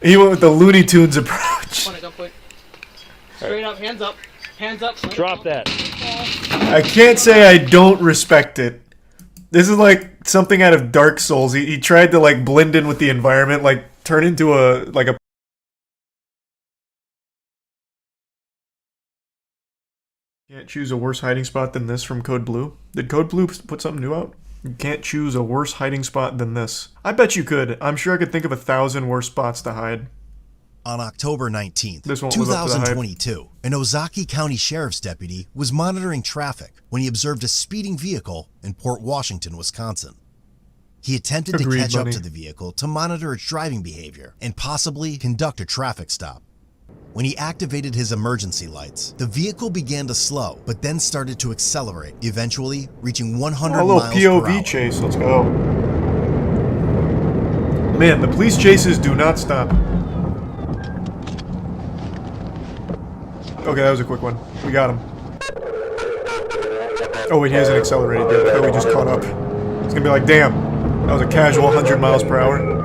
He went with the Looney Tunes approach. Straight up, hands up. Hands up. Drop that. I can't say I don't respect it. This is like something out of Dark Souls. He tried to like blend in with the environment, like turn into a Can't choose a worse hiding spot than this from Code Blue. Did Code Blue put something new out? You can't choose a worse hiding spot than this. I bet you could. I'm sure I could think of 1,000 worse spots to hide. On October 19th, This won't live up to the hype. 2022, an Ozaki County Sheriff's deputy was monitoring traffic when he observed a speeding vehicle in Port Washington, Wisconsin. He attempted to catch up to the vehicle to monitor its driving behavior and possibly conduct a traffic stop. When he activated his emergency lights, the vehicle began to slow, but then started to accelerate, eventually reaching 100 miles per hour. A little POV chase, let's go. Man, the police chases do not stop. Okay, that was a quick one. We got him. Oh wait, he hasn't accelerated yet. I thought we just caught up. It's gonna be like, damn, that was a casual 100 miles per hour.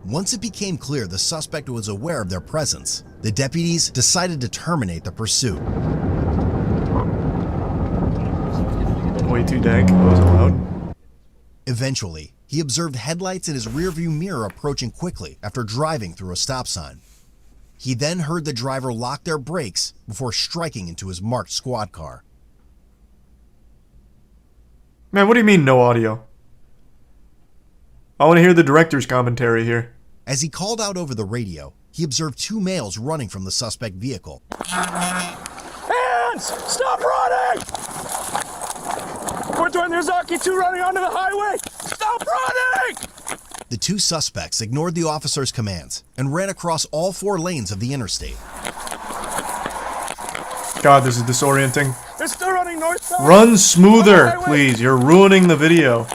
Once it became clear the suspect was aware of their presence, the deputies decided to terminate the pursuit. Way too dank. That wasn't loud. Eventually, he observed headlights in his rearview mirror approaching quickly after driving through a stop sign. He then heard the driver lock their brakes before striking into his marked squad car. Man, what do you mean no audio? I want to hear the director's commentary here. As he called out over the radio, he observed two males running from the suspect vehicle. Hands! Stop running! We're doing Ozaki 2 running onto the highway! Stop running! The two suspects ignored the officer's commands and ran across all 4 lanes of the interstate. God, this is disorienting. They're still running north. Run smoother, please. You're ruining the video.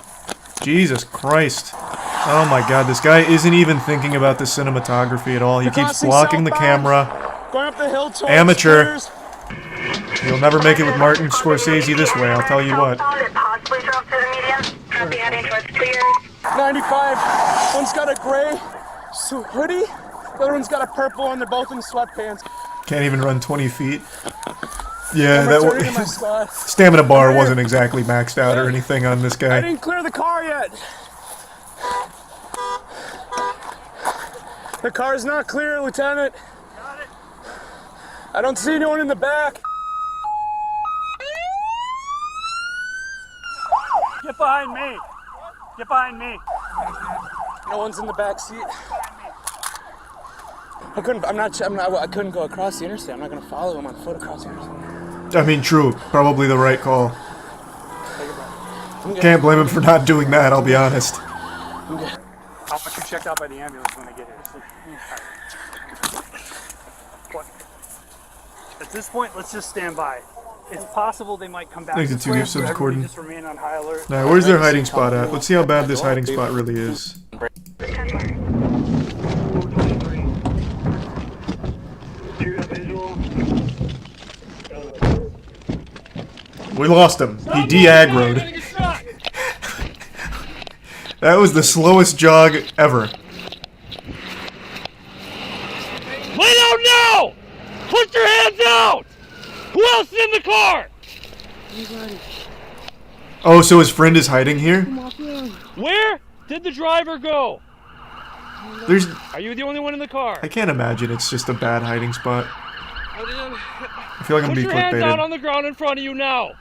Jesus Christ. Oh my god, this guy isn't even thinking about the cinematography at all. He keeps blocking the camera. Going up the hill towards Amateur. Spears. You'll never make it with Martin Scorsese this way, I'll tell you what. 95. One's got a gray hoodie. The other one's got a purple, and they're both in sweatpants. Can't even run 20 feet. Yeah, that stamina bar wasn't exactly maxed out or anything on this I guy. didn't clear the car yet. The car's not clear, Lieutenant. Got it. I don't see anyone in the back. Get behind me. Get behind me. No one's in the back seat. I couldn't go across the interstate. I'm not gonna follow him on foot across the interstate. I mean, true. Probably the right call. Can't blame him for not doing that, I'll be honest. I'll get you checked out by the ambulance when they get here. At this point, let's just stand by. It's possible they might come back. I think the two give some recording. Just remain on high alert. Now, where's their hiding spot at? Let's see how bad this hiding spot really is. We lost him. He de-aggroed. That was the slowest jog ever. Lay down now! Put your hands out! Who else is in the car? Oh, so his friend is hiding here? Where did the driver go? Are you the only one in the car? I can't imagine it's just a bad hiding spot. I feel like I'm Put being your hands out clickbaited. on the ground in front of you now.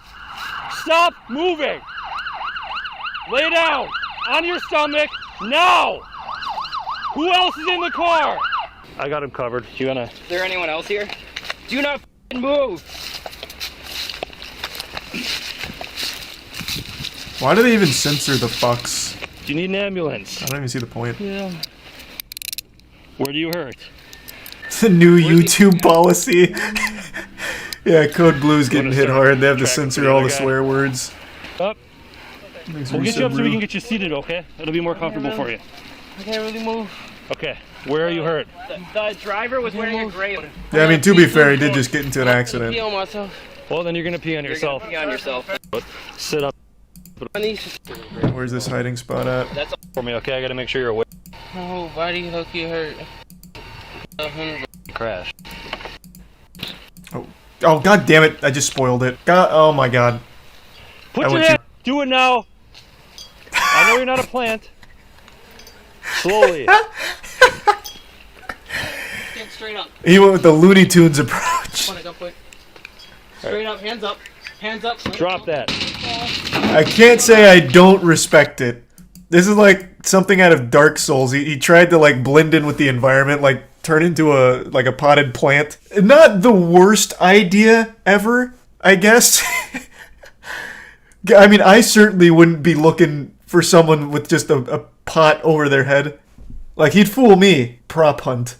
Stop moving. Lay down on your stomach now. Who else is in the car? I got him covered. You gonna? Is there anyone else here? Do not move. Why do they even censor the fucks? Do you need an ambulance? I don't even see the point. Yeah. Where do you hurt? It's a new YouTube policy. Yeah, Code Blue's getting hit hard. They have to censor all the swear words. Up. We'll get you up so we can get you seated, okay? It'll be more comfortable for you. I can't really move. Okay. Where are you hurt? The driver was wearing a gray. Yeah, I mean, to be fair, he did just get into an accident. Pee on myself. Well, then you're gonna pee on yourself. Pee on yourself. Sit up Where's this hiding spot at? That's for me, okay? I gotta make sure you're awake. Oh, body hook, you hurt. Crash. Oh, god damn it. I just spoiled it. God, oh my god. Put your hand. Do it now. I know you're not a plant. Slowly. Get straight up. He went with the Looney Tunes approach. Wanna go quick? Straight up, hands up. Hands up. Drop that. I can't say I don't respect it. This is like something out of Dark Souls. He tried to like blend in with the environment, like turn into a potted plant. Not the worst idea ever, I guess. I mean, I certainly wouldn't be looking for someone with just a pot over their head. Like, he'd fool me. Prop hunt.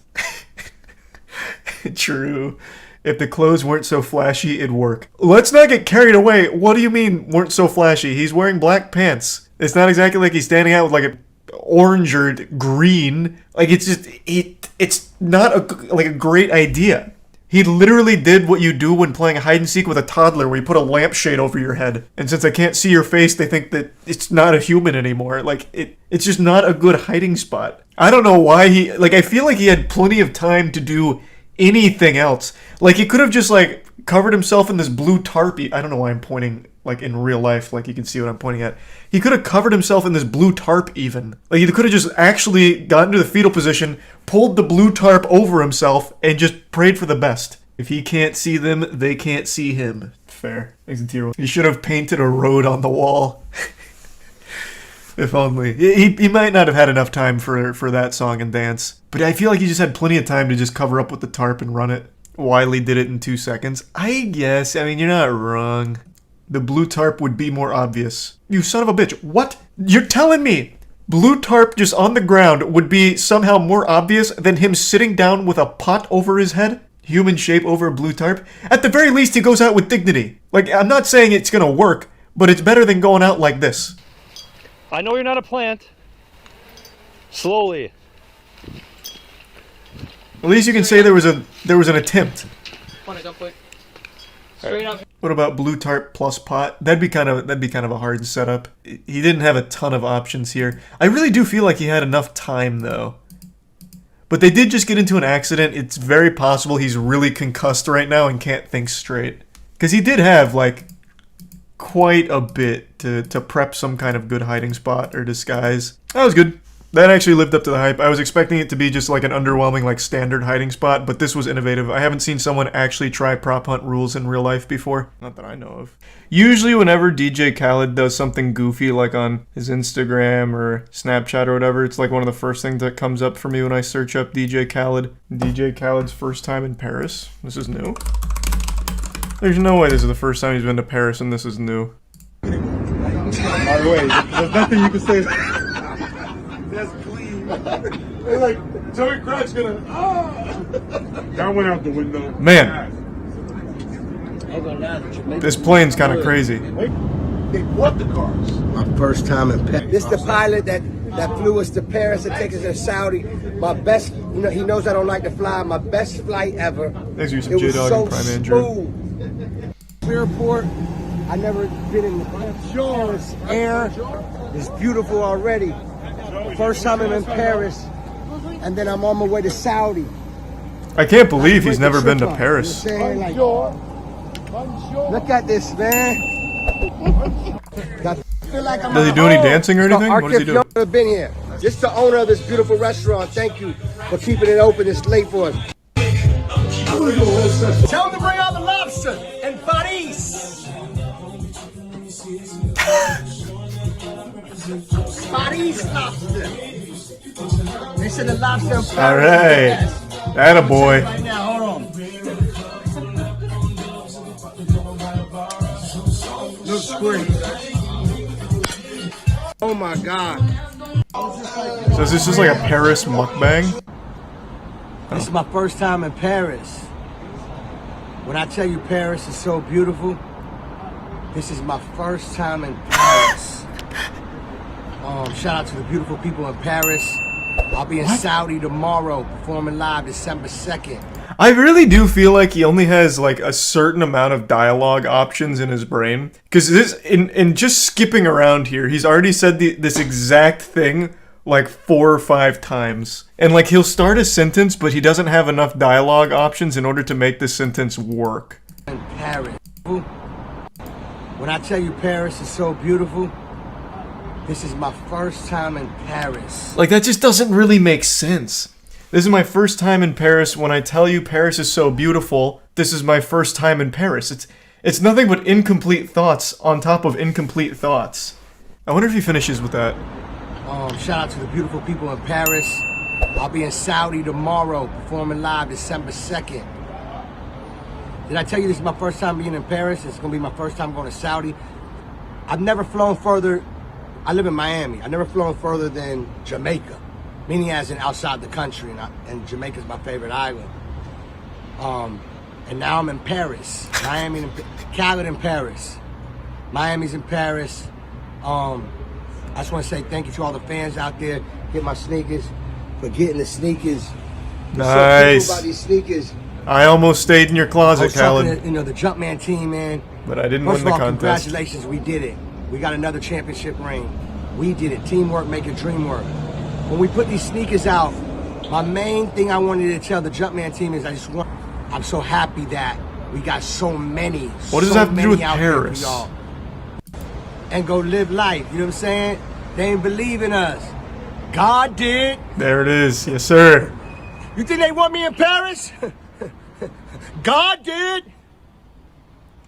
True. If the clothes weren't so flashy, it'd work. Let's not get carried away. What do you mean, weren't so flashy? He's wearing black pants. It's not exactly like he's standing out with like a orange or green. Like, it's just, it's not a great idea. He literally did what you do when playing hide and seek with a toddler, where you put a lampshade over your head. And since I can't see your face, they think that it's not a human anymore. Like, it's just not a good hiding spot. I don't know why I feel like he had plenty of time to do anything else. Like, he could have just, like, covered himself in this blue tarp. I don't know why I'm pointing, like, in real life, like, you can see what I'm pointing at. He could have covered himself in this blue tarp, even. Like, he could have just actually gotten to the fetal position, pulled the blue tarp over himself, and just prayed for the best. If he can't see them, they can't see him. Fair. Makes it tier 1. He should have painted a road on the wall. If only. He might not have had enough time for that song and dance. But I feel like he just had plenty of time to just cover up with the tarp and run it. Wiley did it in 2 seconds. I guess. I mean, you're not wrong. The blue tarp would be more obvious. You son of a bitch. What? You're telling me blue tarp just on the ground would be somehow more obvious than him sitting down with a pot over his head? Human shape over a blue tarp? At the very least, he goes out with dignity. Like, I'm not saying it's gonna work, but it's better than going out like this. I know you're not a plant. Slowly. At least you can say there was an attempt. Wanna go quick? Straight up. What about blue tarp plus pot? That'd be kind of a hard setup. He didn't have a ton of options here. I really do feel like he had enough time though. But they did just get into an accident. It's very possible he's really concussed right now and can't think straight. Because he did have like quite a bit to prep some kind of good hiding spot or disguise. That was good. That actually lived up to the hype. I was expecting it to be just like an underwhelming, like, standard hiding spot, but this was innovative. I haven't seen someone actually try prop hunt rules in real life before. Not that I know of. Usually whenever DJ Khaled does something goofy, like on his Instagram or Snapchat or whatever, it's like one of the first things that comes up for me when I search up DJ Khaled. DJ Khaled's first time in Paris. This is new. There's no way this is the first time he's been to Paris and this is new. By the way, there's nothing you can say. That's clean. They're like, Joey Crouch gonna. That went out the window. Man. This plane's kind of crazy. They bought the cars. My first time in Paris. This is the pilot that flew us to Paris and take us to Saudi. My best, you know, he knows I don't like to fly. My best flight ever. Thanks for some J-Dog and Prime Andrew. Airport. I never been in the Paris air. It's beautiful already. First time I'm in Paris, and then I'm on my way to Saudi. I can't believe he's never been to Paris. Look at this, man. Does he do any dancing or anything? What does he do? I've been here. This is the owner of this beautiful restaurant. Thank you for keeping it open this late for us. Tell them to bring out the lobster in Paris. Paris lobster. They said the lobster in Paris. All right. Attaboy. Right now, hold on. Looks great. Oh my God. So is this just like a Paris mukbang? This is my first time in Paris. When I tell you Paris is so beautiful, this is my first time in Paris. Shout out to the beautiful people in Paris. I'll be in Saudi tomorrow, performing live December 2nd. I really do feel like he only has like a certain amount of dialogue options in his brain. Because this, in just skipping around here, he's already said this exact thing like 4 or 5 times. And like he'll start a sentence, but he doesn't have enough dialogue options in order to make the sentence work. In Paris. When I tell you Paris is so beautiful, this is my first time in Paris. Like that just doesn't really make sense. This is my first time in Paris. When I tell you Paris is so beautiful, this is my first time in Paris. It's nothing but incomplete thoughts on top of incomplete thoughts. I wonder if he finishes with that. Shout out to the beautiful people in Paris. I'll be in Saudi tomorrow, performing live December 2nd. Did I tell you this is my first time being in Paris? It's gonna be my first time going to Saudi. I've never flown further. I live in Miami. I've never flown further than Jamaica, meaning as in outside the country, and Jamaica's my favorite island. And now I'm in Paris. Miami, Khaled in Paris. Miami's in Paris. I just want to say thank you to all the fans out there. Get my sneakers. For getting the sneakers. Nice. So cool about these sneakers. I almost stayed in your closet, Khaled. You know, the Jumpman team, man. But I didn't First win the of all, contest. Congratulations, we did it. We got another championship ring. We did it. Teamwork make a dream work. When we put these sneakers out, my main thing I wanted to tell the Jumpman team is I'm so happy that we got so many. What does that have to do with Paris? And go live life. You know what I'm saying? They ain't believe in us. God did. There it is. Yes, sir. You think they want me in Paris? God did.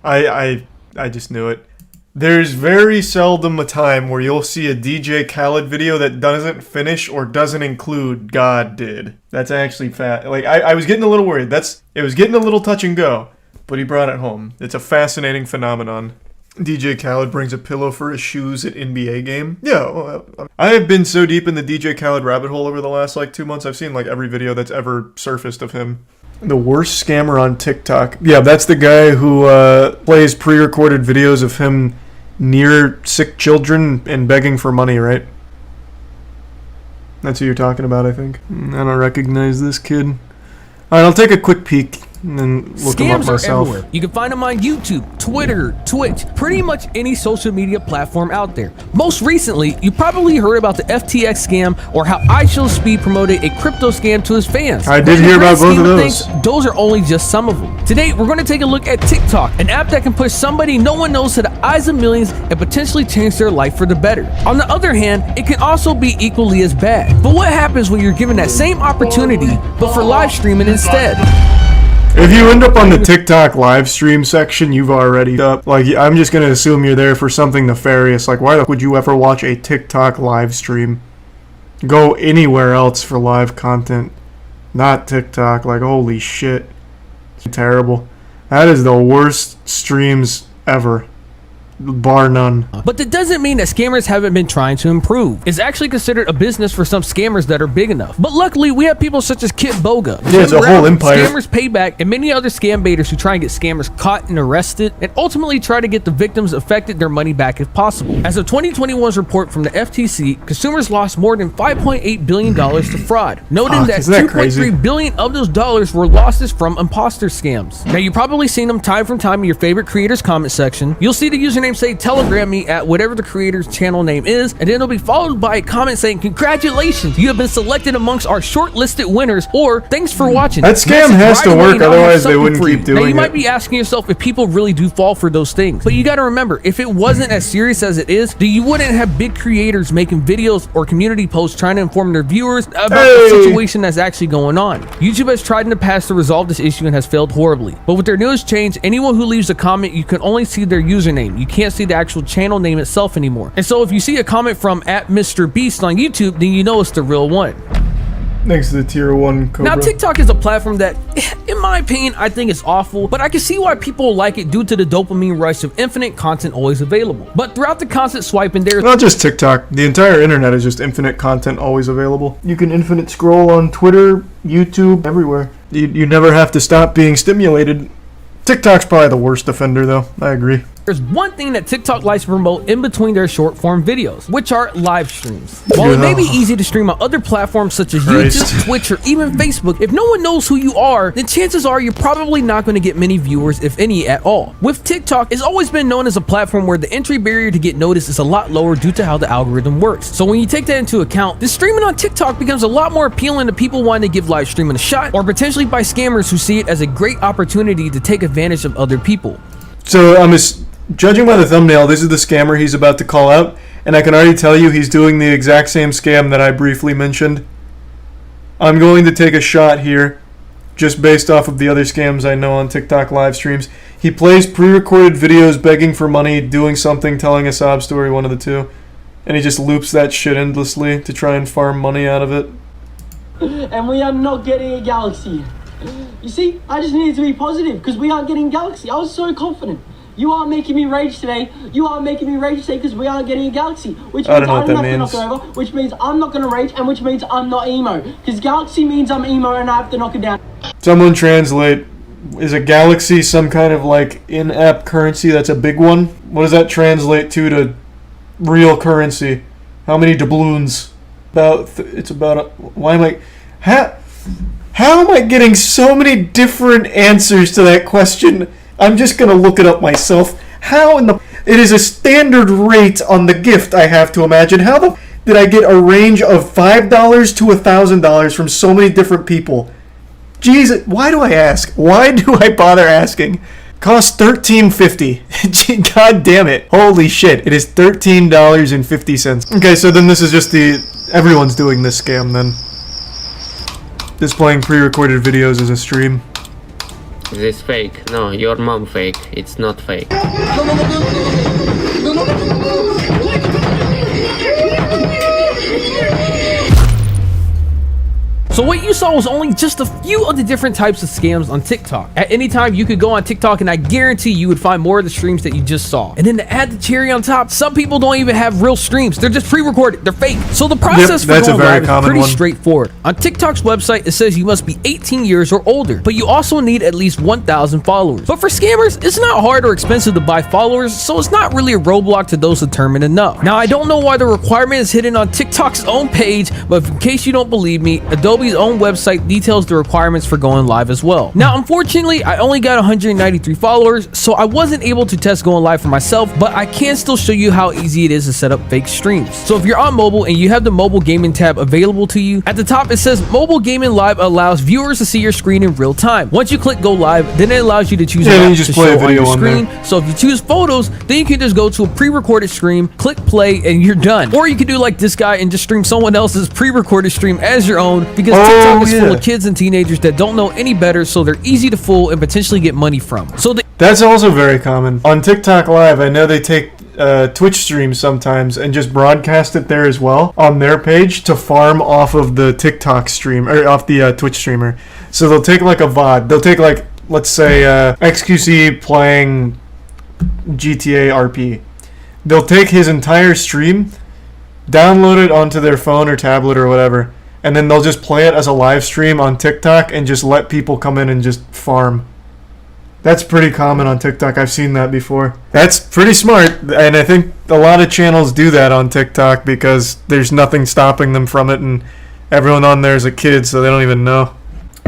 I just knew it. There's very seldom a time where you'll see a DJ Khaled video that doesn't finish or doesn't include God did. That's actually fat. Like I was getting a little worried. It was getting a little touch and go, but he brought it home. It's a fascinating phenomenon. DJ Khaled brings a pillow for his shoes at NBA game. Yeah, I have been so deep in the DJ Khaled rabbit hole over the last like 2 months. I've seen like every video that's ever surfaced of him. The worst scammer on TikTok. Yeah, that's the guy who plays pre-recorded videos of him near sick children and begging for money, right? That's who you're talking about, I think. I don't recognize this kid. Alright, I'll take a quick peek and then look him up Scams myself. are everywhere. You can find them on YouTube, Twitter, Twitch, pretty much any social media platform out there. Most recently, you probably heard about the FTX scam or how iShowSpeed promoted a crypto scam to his fans. I did hear about both of those. Those are only just some of them. Today, we're going to take a look at TikTok, an app that can push somebody no one knows to the eyes of millions and potentially change their life for the better. On the other hand, it can also be equally as bad. But what happens when you're given that same opportunity, but for live streaming instead? If you end up on the TikTok live stream section, you've already up. Like, I'm just gonna assume you're there for something nefarious. Like, why the would you ever watch a TikTok live stream? Go anywhere else for live content, not TikTok. Like, holy shit, it's terrible. That is the worst streams ever, bar none. But that doesn't mean that scammers haven't been trying to improve. It's actually considered a business for some scammers that are big enough. But luckily, we have people such as Kit Boga, Yeah, it's a whole empire. Scammers Payback, and many other scam baiters who try and get scammers caught and arrested, and ultimately try to get the victims affected their money back if possible. As of 2021's report from the FTC, consumers lost more than $5.8 billion to fraud, noting that isn't that crazy? $2.3 billion of those dollars were losses from imposter scams. Now, you've probably seen them time from time in your favorite creators' comment section. You'll see the username say telegram me at whatever the creator's channel name is, and then it'll be followed by a comment saying, "Congratulations, you have been selected amongst our shortlisted winners," or "Thanks for watching." That scam has to work, otherwise they wouldn't keep doing it. Now, you might be asking yourself if people really do fall for those things, but you got to remember, if it wasn't as serious as it is, then you wouldn't have big creators making videos or community posts trying to inform their viewers about the situation that's actually going on. YouTube has tried in the past to resolve this issue and has failed horribly, but with their newest change, anyone who leaves a comment, you can only see their username. You can't see the actual channel name itself anymore. And so if you see a comment from @MrBeast on YouTube, then you know it's the real one. Thanks to the tier 1 Cobra. Now, TikTok is a platform that, in my opinion, I think is awful, but I can see why people like it due to the dopamine rush of infinite content always available. But throughout the constant swiping, there's Not just TikTok, the entire internet is just infinite content always available. You can infinite scroll on Twitter, YouTube, everywhere. You never have to stop being stimulated. TikTok's probably the worst offender though, I agree. There's one thing that TikTok likes to promote in between their short form videos, which are live streams. While it may be easy to stream on other platforms such as YouTube, Twitch, or even Facebook, if no one knows who you are, then chances are you're probably not going to get many viewers, if any at all. With TikTok, it's always been known as a platform where the entry barrier to get noticed is a lot lower due to how the algorithm works. So when you take that into account, then streaming on TikTok becomes a lot more appealing to people wanting to give live streaming a shot, or potentially by scammers who see it as a great opportunity to take advantage of other people. So judging by the thumbnail, this is the scammer he's about to call out, and I can already tell you he's doing the exact same scam that I briefly mentioned. I'm going to take a shot here, just based off of the other scams I know on TikTok live streams. He plays pre-recorded videos begging for money, doing something, telling a sob story, one of the two, and he just loops that shit endlessly to try and farm money out of it. And we are not getting a galaxy. You see, I just needed to be positive because we aren't getting a galaxy. I was so confident. You are making me rage today. You are making me rage today because we aren't getting a galaxy. Which means I don't have to knock it over. Which means I'm not going to rage, and which means I'm not emo. Because galaxy means I'm emo and I have to knock it down. Someone translate. Is a galaxy some kind of like in-app currency that's a big one? What does that translate to real currency? How many doubloons? Why am I... How am I getting so many different answers to that question? I'm just going to look it up myself. How in the... It is a standard rate on the gift, I have to imagine. How the... Did I get a range of $5 to $1,000 from so many different people? Jesus, why do I ask? Why do I bother asking? Costs $13.50. God damn it. Holy shit. It is $13.50. Okay, so then this is just everyone's doing this scam then. Displaying pre-recorded videos as a stream. Is this fake? No, your mom fake. It's not fake. So what you saw was only just a few of the different types of scams on TikTok. At any time, you could go on TikTok and I guarantee you would find more of the streams that you just saw. And then to add the cherry on top, some people don't even have real streams. They're just pre-recorded. They're fake. So the process for going live is pretty straightforward. On TikTok's website, it says you must be 18 years or older, but you also need at least 1,000 followers. But for scammers, it's not hard or expensive to buy followers, so it's not really a roadblock to those determined enough. Now, I don't know why the requirement is hidden on TikTok's own page, but in case you don't believe me, Adobe's own website details the requirements for going live as well. Now, unfortunately, I only got 193 followers, so I wasn't able to test going live for myself, but I can still show you how easy it is to set up fake streams. So if you're on mobile and you have the mobile gaming tab available to you, at the top it says mobile gaming live allows viewers to see your screen in real time. Once you click go live, then it allows you to choose an app to show on your screen. So if you choose photos, then you can just go to a pre-recorded stream, click play, and you're done. Or you can do like this guy and just stream someone else's pre-recorded stream as your own, because TikTok is full of kids and teenagers that don't know any better, so they're easy to fool and potentially get money from. So that's also very common. On TikTok Live, I know they take Twitch streams sometimes and just broadcast it there as well on their page to farm off of the TikTok stream, or off the Twitch streamer. So they'll take like a VOD. They'll take like, let's say, XQC playing GTA RP. They'll take his entire stream, download it onto their phone or tablet or whatever, and then they'll just play it as a live stream on TikTok and just let people come in and just farm. That's pretty common on TikTok. I've seen that before. That's pretty smart, and I think a lot of channels do that on TikTok because there's nothing stopping them from it, and everyone on there is a kid, so they don't even know.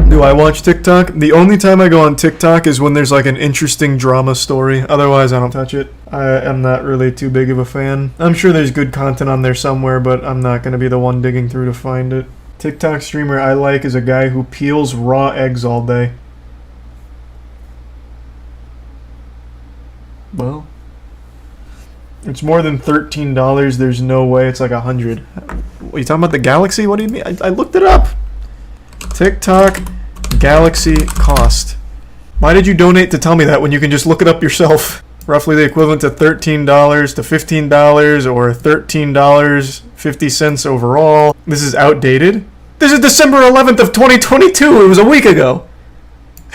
Do I watch TikTok? The only time I go on TikTok is when there's like an interesting drama story. Otherwise, I don't touch it. I am not really too big of a fan. I'm sure there's good content on there somewhere, but I'm not going to be the one digging through to find it. TikTok streamer I like is a guy who peels raw eggs all day. Well, it's more than $13. There's no way it's like $100. What, you talking about the Galaxy? What do you mean? I looked it up. TikTok Galaxy cost. Why did you donate to tell me that when you can just look it up yourself? Roughly the equivalent to $13 to $15 or $13.50 overall. This is outdated. This is December 11th of 2022. It was a week ago.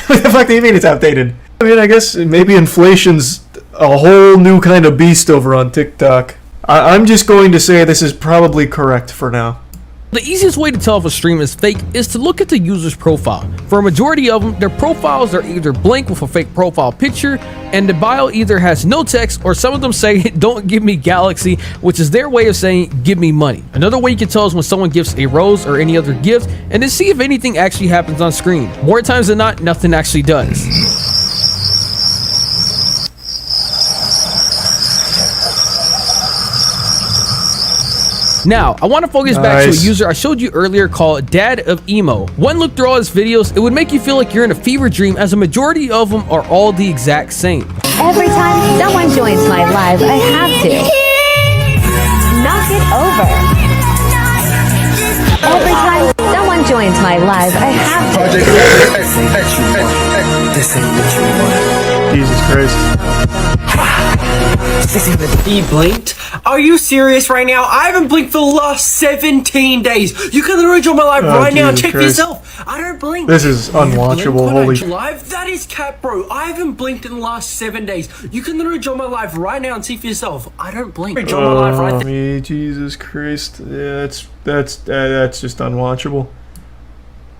What the fuck do you mean it's outdated? I mean, I guess maybe inflation's a whole new kind of beast over on TikTok. I'm just going to say this is probably correct for now. The easiest way to tell if a stream is fake is to look at the user's profile. For a majority of them, their profiles are either blank with a fake profile picture, and the bio either has no text, or some of them say, "Don't give me Galaxy," which is their way of saying, "Give me money." Another way you can tell is when someone gives a rose or any other gift, and then see if anything actually happens on screen. More times than not, nothing actually does. Now, I want to focus back to a user I showed you earlier called Dad of Emo. One look through all his videos, it would make you feel like you're in a fever dream, as a majority of them are all the exact same. Every time someone joins my live, I have to knock it over. Every time someone joins my live, I have to. This ain't what you want. Jesus Christ. He blinked? Are you serious right now? I haven't blinked for the last 17 days. You can literally join my live right now. Jesus Check for Christ. yourself. I don't blink. This is unwatchable. Holy live? That is cap, bro. I haven't blinked in the last 7 days. You can literally join my live right now and see for yourself. I don't blink. Join my live right there. Jesus Christ. Yeah, that's just unwatchable.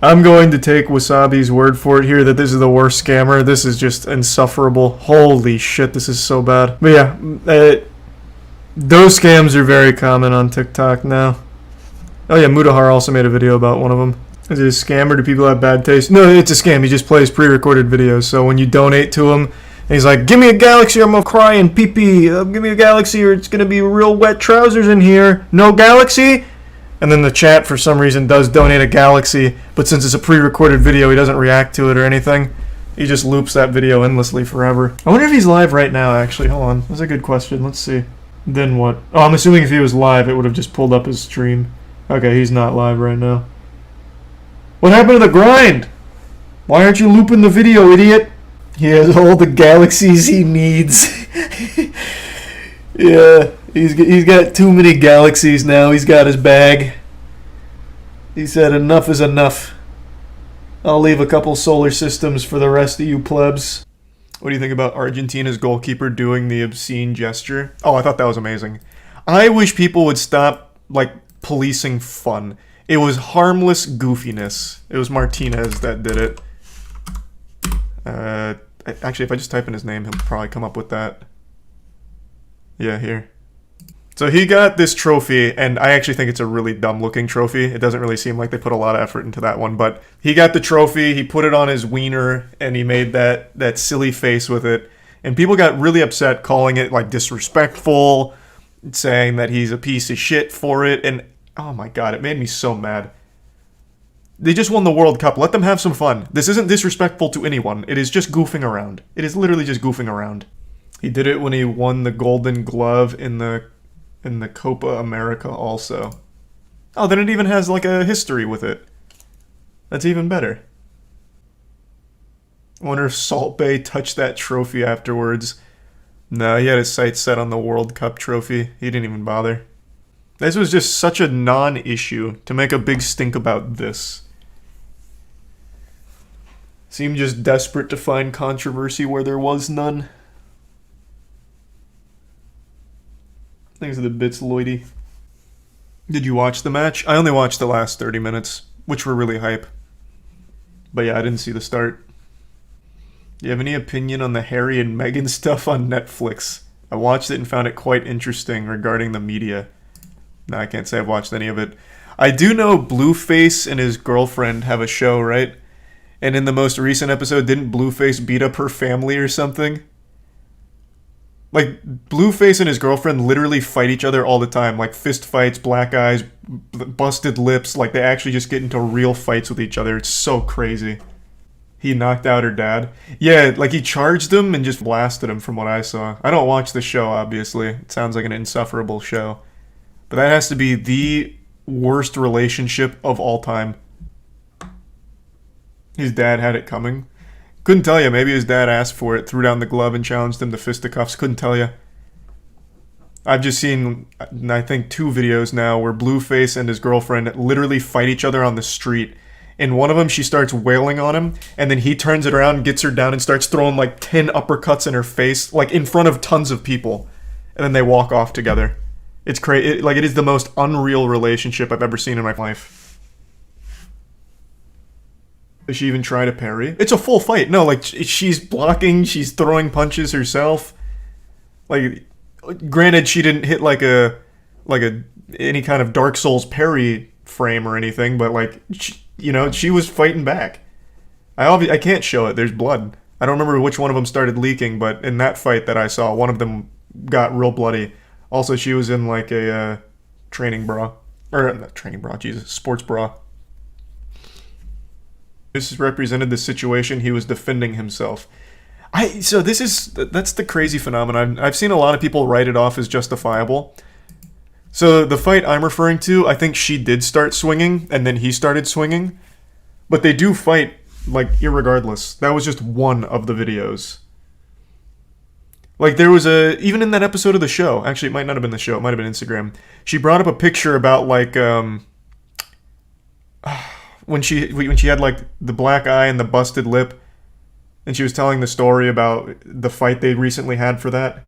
I'm going to take Wasabi's word for it here that this is the worst scammer. This is just insufferable. Holy shit, this is so bad. But yeah, those scams are very common on TikTok now. Oh yeah, Mudahar also made a video about one of them. Is it a scam or do people have bad taste? No, it's a scam. He just plays pre-recorded videos. So when you donate to him, and he's like, "Give me a Galaxy or I'm gonna cry and pee-pee. Give me a Galaxy or it's gonna be real wet trousers in here. No Galaxy?" And then the chat, for some reason, does donate a Galaxy, but since it's a pre-recorded video, he doesn't react to it or anything. He just loops that video endlessly forever. I wonder if he's live right now, actually. Hold on. That's a good question. Let's see. Then what? Oh, I'm assuming if he was live, it would have just pulled up his stream. Okay, he's not live right now. What happened to the grind? Why aren't you looping the video, idiot? He has all the Galaxies he needs. Yeah. He's got too many Galaxies now. He's got his bag. He said enough is enough. I'll leave a couple solar systems for the rest of you plebs. What do you think about Argentina's goalkeeper doing the obscene gesture? Oh, I thought that was amazing. I wish people would stop, like, policing fun. It was harmless goofiness. It was Martinez that did it. Actually, if I just type in his name, he'll probably come up with that. Yeah, here. So he got this trophy, and I actually think it's a really dumb-looking trophy. It doesn't really seem like they put a lot of effort into that one, but he got the trophy, he put it on his wiener, and he made that silly face with it. And people got really upset, calling it, like, disrespectful, saying that he's a piece of shit for it, and oh my god, it made me so mad. They just won the World Cup. Let them have some fun. This isn't disrespectful to anyone. It is just goofing around. It is literally just goofing around. He did it when he won the Golden Glove in the Copa America also. Oh, then it even has like a history with it. That's even better. I wonder if Salt Bay touched that trophy afterwards. No, he had his sights set on the World Cup trophy. He didn't even bother. This was just such a non-issue to make a big stink about this. Seemed just desperate to find controversy where there was none. Thanks for the bits, Lloydie. Did you watch the match? I only watched the last 30 minutes, which were really hype. But yeah, I didn't see the start. Do you have any opinion on the Harry and Meghan stuff on Netflix? I watched it and found it quite interesting regarding the media. No, I can't say I've watched any of it. I do know Blueface and his girlfriend have a show, right? And in the most recent episode, didn't Blueface beat up her family or something? Like, Blueface and his girlfriend literally fight each other all the time. Like, fist fights, black eyes, busted lips. Like, they actually just get into real fights with each other. It's so crazy. He knocked out her dad. Yeah, like, he charged him and just blasted him from what I saw. I don't watch the show, obviously. It sounds like an insufferable show. But that has to be the worst relationship of all time. His dad had it coming. Couldn't tell you. Maybe his dad asked for it, threw down the glove, and challenged him to fisticuffs. Couldn't tell you. I've just seen, I think, 2 videos now where Blueface and his girlfriend literally fight each other on the street. In one of them, she starts wailing on him, and then he turns it around, gets her down, and starts throwing like 10 uppercuts in her face, like in front of tons of people. And then they walk off together. It's crazy. Like, it is the most unreal relationship I've ever seen in my life. Does she even try to parry? It's a full fight. No, like, she's blocking, she's throwing punches herself. Like, granted, she didn't hit any kind of Dark Souls parry frame or anything, but like, she was fighting back. I can't show it. There's blood. I don't remember which one of them started leaking, but in that fight that I saw, one of them got real bloody. Also, she was in like a training bra. Or, not training bra, Jesus, sports bra. This represented the situation. He was defending himself. That's the crazy phenomenon. I've seen a lot of people write it off as justifiable. So the fight I'm referring to, I think she did start swinging, and then he started swinging. But they do fight, like, irregardless. That was just one of the videos. Like, there was even in that episode of the show, actually, it might not have been the show, it might have been Instagram, she brought up a picture about, like, when she had, like, the black eye and the busted lip, and she was telling the story about the fight they recently had for that.